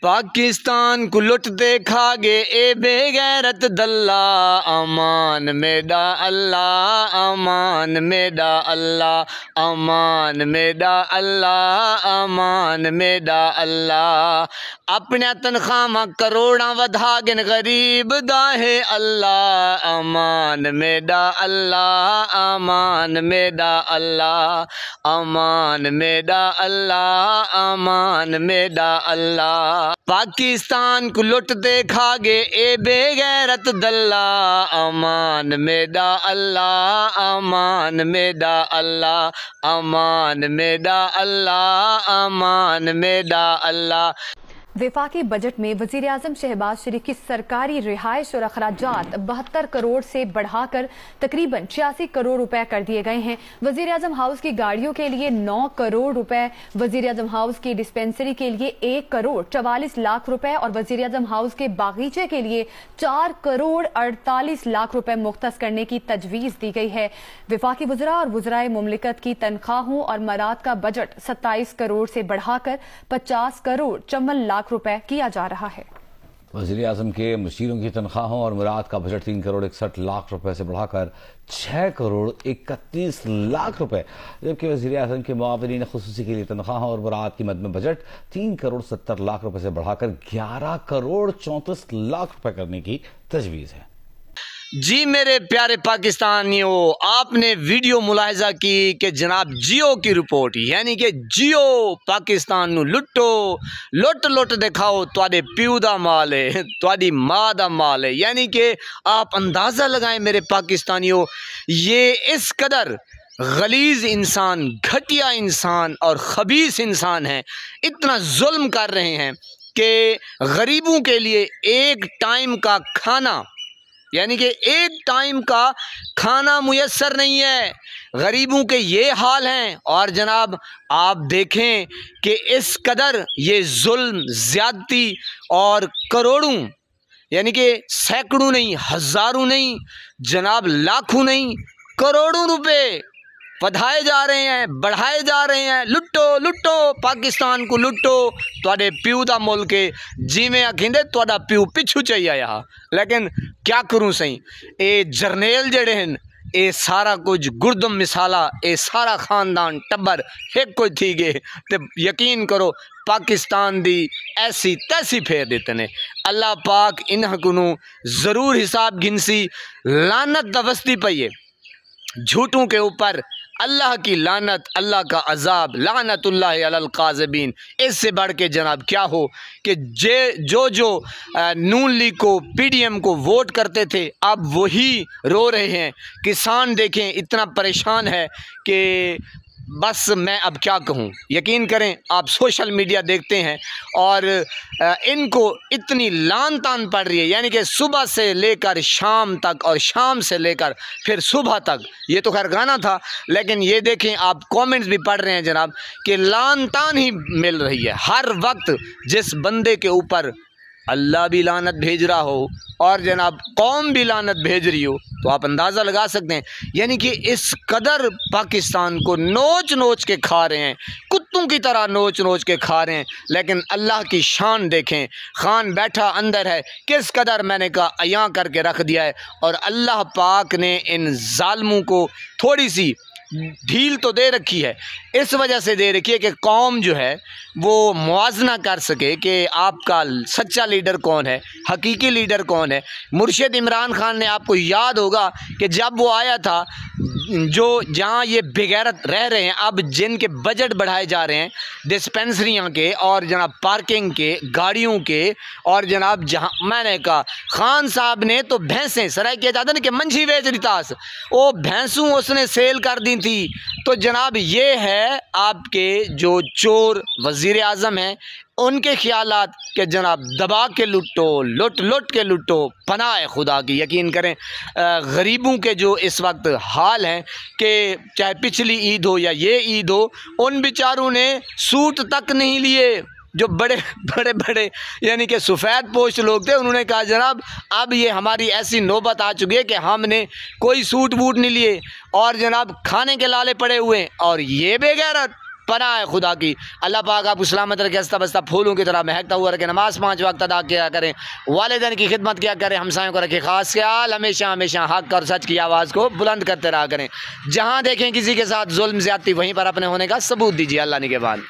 पाकिस्तान को लुटते खा गे ए बेगैरत दल्ला, अमान मेरा अल्लाह, अमान मेरा अल्लाह, अमान मेरा अल्लाह, अमान मेरा अल्लाह। अपने तनख्वाह करोड़ा वधा गिन गरीब दाहे अल्लाह, अमान मेरा अल्लाह, अमान मेरा अल्लाह, अमान मेरा अल्लाह, अमान मेरा अल्लाह। पाकिस्तान को लुटते खा गे ए बेगैरत दल्ला, अमान मेरा अल्लाह, अमान मेरा अल्लाह, अमान मेरा अल्लाह, अमान मेरा अल्लाह। वफाकी बजट में वज़ीर आज़म शहबाज शरीफ की सरकारी रिहाइश और अखराजात 72 करोड़ से बढ़ाकर तकरीबन 86 करोड़ रुपए कर दिए गए हैं। वज़ीर आज़म हाउस की गाड़ियों के लिए 9 करोड़ रुपए, वज़ीर आज़म हाउस की डिस्पेंसरी के लिए 1 करोड़ 44 लाख रुपए और वज़ीर आज़म हाउस के बागीचे के लिए 4 करोड़ 48 लाख रुपए मुख्तस करने की तजवीज़ दी गई है। वफाकी वज़रा और वज़राए मुमलिकत की तनख्वाहों और मराद का बजट 27 करोड़ से बढ़ाकर 50 करोड़ 54 लाख रुपए किया जा रहा है। वज़ीर आज़म के मुशीरों की तनख्वाहों और मुराद का बजट 3 करोड़ 61 लाख रुपए से बढ़ाकर 6 करोड़ 31 लाख रुपए, जबकि वज़ीर आज़म के मुआविनीन ख़ुसूसी के लिए तनख्वाहों और मुराद की मद में बजट 3 करोड़ 70 लाख रुपए से बढ़ाकर 11 करोड़ 34 लाख रुपए करने की तजवीज़ है। जी मेरे प्यारे पाकिस्तानियों, आपने वीडियो मुलाहिजा की कि जनाब जियो की रिपोर्ट, यानी कि जियो पाकिस्तान नू लुटो, लुट लुट दिखाओ तुहाडे प्यू दा माल है, तुहाडी माँ दा माल है। यानी कि आप अंदाज़ा लगाएं मेरे पाकिस्तानियों, ये इस कदर गलीज़ इंसान, घटिया इंसान और खबीस इंसान है, इतना जुल्म कर रहे हैं कि गरीबों के लिए एक टाइम का खाना, यानी कि एक टाइम का खाना मुयस्सर नहीं है। गरीबों के ये हाल हैं। और जनाब आप देखें कि इस कदर ये जुल्म, ज़्यादती और करोड़ों, यानी कि सैकड़ों नहीं, हज़ारों नहीं जनाब, लाखों नहीं, करोड़ों रुपए बढ़ाए जा रहे हैं, बढ़ाए जा रहे हैं। लुटो लुटो पाकिस्तान को लुटो, तुहाडे प्यू दा मुल्क है, जिमें आखिंदे तुहाडा प्यू पिछू चाहिए आया। लेकिन क्या करूँ सही, ये जरनेल जड़े हैं, ये सारा कुछ गुरदम मिसाला, ये सारा खानदान टब्बर एक कोई थी गए तो यकीन करो पाकिस्तान दी ऐसी तैसी फेर देते ने। अल्लाह पाक इन्हां को ज़रूर हिसाब गिनसी। लानत दवस्ती पई है झूठों के ऊपर, अल्लाह की लानत, अल्लाह का अजाब, लानतुल्लाहि अलल काज़िबीन। इससे बढ़ के जनाब क्या हो कि जो नून लीग को, पीडीएम को वोट करते थे, अब वही रो रहे हैं। किसान देखें इतना परेशान है कि बस मैं अब क्या कहूँ। यकीन करें आप सोशल मीडिया देखते हैं और इनको इतनी लान तान पड़ रही है, यानी कि सुबह से लेकर शाम तक और शाम से लेकर फिर सुबह तक। ये तो खैर गाना था, लेकिन ये देखें आप कमेंट्स भी पढ़ रहे हैं जनाब कि लान तान ही मिल रही है हर वक्त। जिस बंदे के ऊपर अल्लाह भी लानत भेज रहा हो और जनाब कौम भी लानत भेज रही हो, तो आप अंदाज़ा लगा सकते हैं। यानी कि इस कदर पाकिस्तान को नोच नोच के खा रहे हैं, कुत्तों की तरह नोच नोच के खा रहे हैं। लेकिन अल्लाह की शान देखें, खान बैठा अंदर है, किस कदर मैंने कहा अयां करके रख दिया है। और अल्लाह पाक ने इन जालिमों को थोड़ी सी ढील तो दे रखी है, इस वजह से दे रखी है कि कौम जो है वो मुआजना कर सके कि आपका सच्चा लीडर कौन है, हकीकी लीडर कौन है। मुर्शिद इमरान खान ने, आपको याद होगा कि जब वो आया था, जो जहाँ ये बेगैरत रह रहे हैं, अब जिनके बजट बढ़ाए जा रहे हैं डिस्पेंसरियाँ के और जनाब पार्किंग के, गाड़ियों के, और जनाब जहाँ मैंने कहा खान साहब ने तो भैंसें सराय किया जाता ना कि मंझी बेच रही तास, वो भैंसों उसने सेल कर दी थी। तो जनाब ये है आपके जो चोर वज़ीर आज़म हैं, उनके ख्यालात के जनाब दबा के लुटो, लुट लुट के लुटो, पनाह खुदा की। यकीन करें गरीबों के जो इस वक्त हाल हैं कि चाहे पिछली ईद हो या ये ईद हो, उन बेचारों ने सूट तक नहीं लिए। जो बड़े बड़े बड़े यानी कि सफ़ेद पोश लोग थे, उन्होंने कहा जनाब अब ये हमारी ऐसी नौबत आ चुकी है कि हमने कोई सूट बूट नहीं लिए और जनाब खाने के लाले पड़े हुए हैं। और ये बेगैरत पनाह है खुदा की। अल्लाह पाक आपको सलामत रखे, हंसता बसता फूलों की तरह महकता हुआ रखे, नमाज 5 वक्त अदा किया करें, वालिदैन की खिदमत किया करें, हमसायों को रखे खास ख्याल, हमेशा हमेशा हक और सच की आवाज़ को बुलंद करते रहा करें। जहाँ देखें किसी के साथ जुल्म ज़्यादती वहीं पर अपने होने का सबूत दीजिए अल्लाह निगहबान।